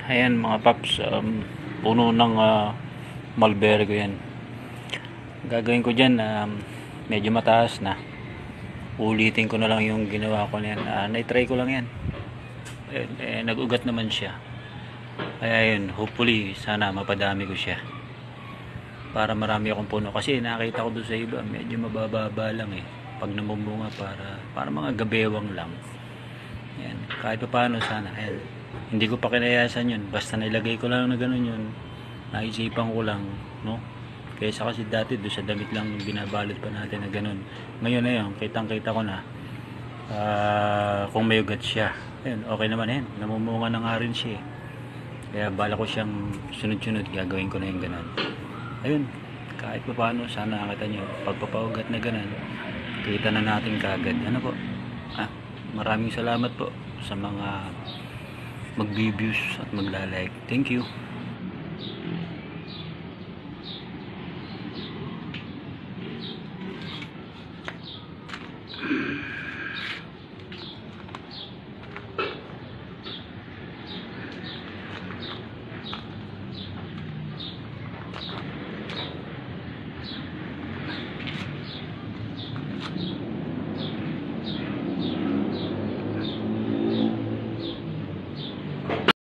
Ayan mga paps, puno ng mulberry ko yan. Gagawin ko dyan, medyo mataas na. Ulitin ko na lang yung ginawa ko na yan. Na-try ko lang yan. Nag-ugat naman siya. Kaya yun, hopefully, sana mapadami ko siya. Para marami akong puno. Kasi nakita ko doon sa iba, medyo mabababa lang eh. Pag namumunga, para mga gabewang lang. Yan. Kahit pa paano sana. Ayan. Hindi ko pa kinayasan yun. Basta nilagay ko lang na gano'n yun. Naisipan ko lang. No? Kaysa kasi dati doon sa damit lang binabalot pa natin na gano'n. Ngayon na yun. Kitang-kita ko na. Kung may ugat siya. Ayun, okay naman yan. Namumunga na nga rin siya. Kaya bala ko siyang sunod-sunod. Gagawin ko na yung gano'n. Ayun. Kahit pa paano. Sana nakita nyo. Pagpapaugat na gano'n. Kita na natin kagad. Ano po? Maraming salamat po sa mga mag-views at magla-like. Thank you.